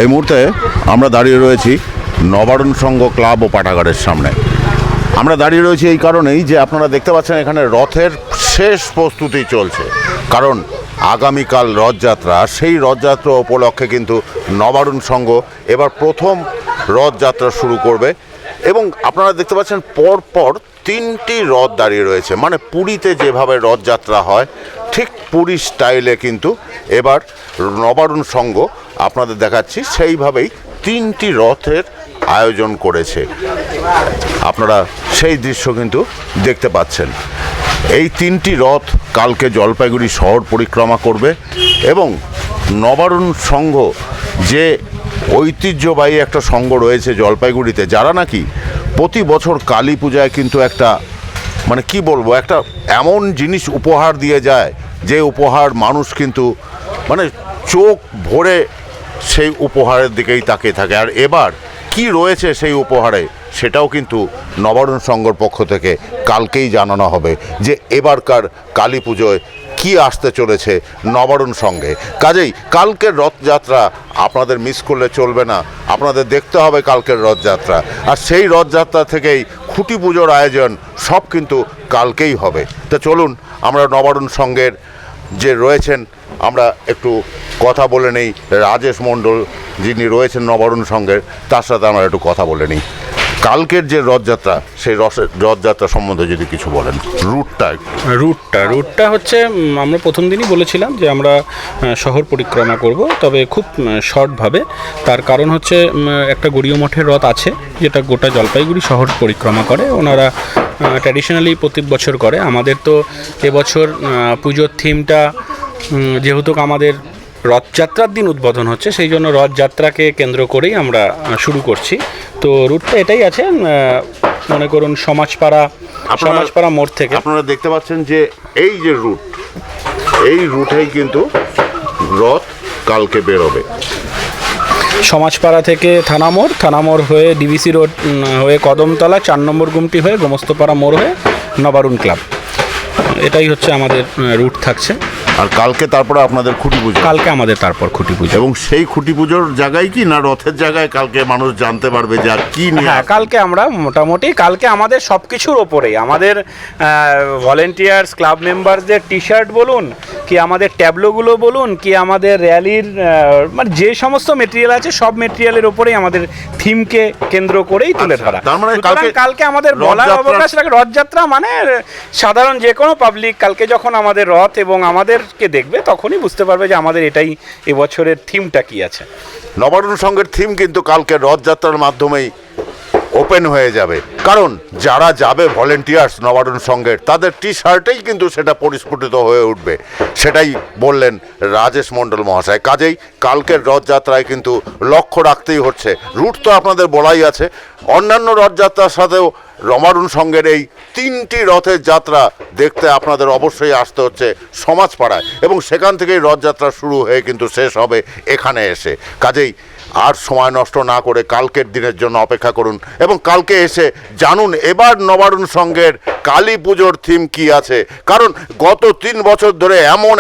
এই মুহূর্তে আমরা দাঁড়িয়ে রয়েছি নবারুণ সংঘ ক্লাব ও পাঠাগারের সামনে। আমরা দাঁড়িয়ে রয়েছি এই কারণেই যে আপনারা দেখতে পাচ্ছেন এখানে রথের শেষ প্রস্তুতি চলছে, কারণ আগামীকাল রথযাত্রা। সেই রথযাত্রা উপলক্ষে কিন্তু নবারুণ সংঘ এবার প্রথম রথযাত্রা শুরু করবে এবং আপনারা দেখতে পাচ্ছেন পরপর 3টি রথ দাঁড়িয়ে রয়েছে। মানে পুরীতে যেভাবে রথযাত্রা হয় ঠিক পুরী স্টাইলে কিন্তু এবার নবারুণ সংঘ আপনাদের দেখাচ্ছি সেইভাবেই 3টি রথের আয়োজন করেছে। আপনারা সেই দৃশ্য কিন্তু দেখতে পাচ্ছেন। এই 3টি রথ কালকে জলপাইগুড়ি শহর পরিক্রমা করবে এবং নবারুণ সংঘ যে ঐতিহ্যবাহী একটা সংঘ রয়েছে জলপাইগুড়িতে, যারা নাকি প্রতি বছর কালী পূজায় কিন্তু একটা মানে কি বলবো, একটা এমন জিনিস উপহার দিয়ে যায় যে উপহার মানুষ কিন্তু মানে চোখ ভরে সেই উপহারের দিকেই তাকিয়ে থাকে। আর এবার কি রয়েছে সেই উপহারে সেটাও কিন্তু নবারুণ সংঘর পক্ষ থেকে কালকেই জানানো হবে যে এবারকার কালী পুজোয় কি আসতে চলেছে নবারুণ সংঘে। কাজেই কালকের রথযাত্রা আপনাদের মিস করলে চলবে না, আপনাদের দেখতে হবে কালকের রথযাত্রা। আর সেই রথযাত্রা থেকেই খুঁটি পুজোর আয়োজন সব কিন্তু কালকেই হবে। তো চলুন আমরা নবারুণ সংঘের যে রয়েছেন আমরা একটু কথা বলে নেই। রাজেশ মণ্ডল যিনি রয়েছেন নবারুণ সংঘের, তার সাথে আমরা একটু কথা বলে নিই। কালকের যে রথযাত্রা সেই রথযাত্রা সম্বন্ধে যদি কিছু বলেন। রুটটা হচ্ছে আমরা প্রথম দিনই বলেছিলাম যে আমরা শহর পরিক্রমা করব, তবে খুব শর্টভাবে। তার কারণ হচ্ছে একটা গড়িয়া মঠের রথ আছে যেটা গোটা জলপাইগুড়ি শহর পরিক্রমা করে। ওনারা ট্র্যাডিশনালি প্রতি বছর করে। আমাদের তো এবছর পুজোর থিমটা যেহেতু আমাদের রথযাত্রার দিন উদ্বোধন হচ্ছে, সেই জন্য রথযাত্রাকে কেন্দ্র করেই আমরা শুরু করছি। তো রুটটা এটাই আছে, মনে করুন সমাজপাড়া মোড় থেকে আপনারা দেখতে পাচ্ছেন যে এই যে রুট, এই রুটেই কিন্তু রথ কালকে বেরোবে। সমাজপাড়া থেকে থানামোড় হয়ে ডিভিসি রোড হয়ে কদমতলা 4 নম্বর গুমটি হয়ে গোমস্তপাড়া মোড় হয়ে নবারুণ ক্লাব, এটাই হচ্ছে আমাদের রুট থাকছে। আর কালকে তারপরে আপনাদের খুঁটি পুজো। কালকে আমাদের তারপর খুঁটি পুজো। এবং সেই খুঁটি পুজোর জায়গায় কি না রথের জায়গায় কালকে মানুষ জানতে পারবে যে আর কি নিয়ে। হ্যাঁ, কালকে আমরা মোটামুটি কালকে আমাদের সব কিছুর ওপরেই আমাদের ভলেন্টিয়ার্স ক্লাব মেম্বারদের টি শার্ট বলুন, কি আমাদের ট্যাবলোগুলো বলুন, কি আমাদের র্যালির মানে যে সমস্ত মেটেরিয়াল আছে সব মেটেরিয়ালের ওপরেই আমাদের থিমকে কেন্দ্র করেই তুলে ধরা। তার মানে কালকে আমাদের বলার অবকাশ রাখে। রথযাত্রা মানে সাধারণ যে কোনো পাবলিক কালকে যখন আমাদের রথ এবং আমাদেরকে দেখবে তখনই বুঝতে পারবে যে আমাদের এটাই এবছরের থিমটা কি আছে। নবারুণ সংঘের থিম কিন্তু কালকে রথযাত্রার মাধ্যমেই ওপেন হয়ে যাবে, কারণ যারা যাবে ভলেন্টিয়ার্স নবারুণ সংঘের তাদের টি শার্টেই কিন্তু সেটা পরিস্ফুটিত হয়ে উঠবে। সেটাই বললেন রাজেশ মণ্ডল মহাশয়। কাজেই কালকের রথযাত্রায় কিন্তু লক্ষ্য রাখতেই হচ্ছে। রুট তো আপনাদের বলাই আছে, অন্যান্য রথযাত্রার সাথেও নবারুণ সংঘের এই 3টি রথের যাত্রা দেখতে আপনাদের অবশ্যই আসতে হচ্ছে সমাজপাড়ায়, এবং সেখান থেকেই রথযাত্রা শুরু হয়ে কিন্তু শেষ হবে এখানে এসে। কাজেই আর সময় নষ্ট না করে কালকের দিনের জন্য অপেক্ষা করুন এবং কালকে এসে জানুন এবার নবারুণ সংঘের কালী পুজোর থিম কি আছে। কারণ গত 3 বছর ধরে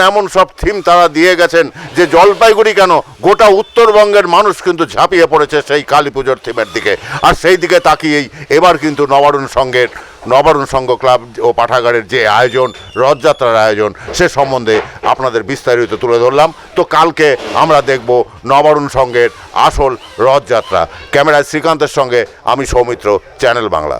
এমন সব থিম তারা দিয়ে গেছেন যে জলপাইগুড়ি কেন গোটা উত্তরবঙ্গের মানুষ কিন্তু ঝাঁপিয়ে পড়েছে সেই কালী পুজোর থিমের দিকে। আর সেই দিকে তাকিয়েই এবার কিন্তু নবারুণ সংঘ ক্লাব ও পাঠাগারের যে আয়োজন, রথযাত্রার আয়োজন, সে সম্বন্ধে আপনাদের বিস্তারিত তুলে ধরলাম। তো কালকে আমরা দেখব নবারুণ সংঘের আসল রথযাত্রা। ক্যামেরায় শ্রীকান্তের সঙ্গে আমি সৌমিত্র, চ্যানেল বাংলা।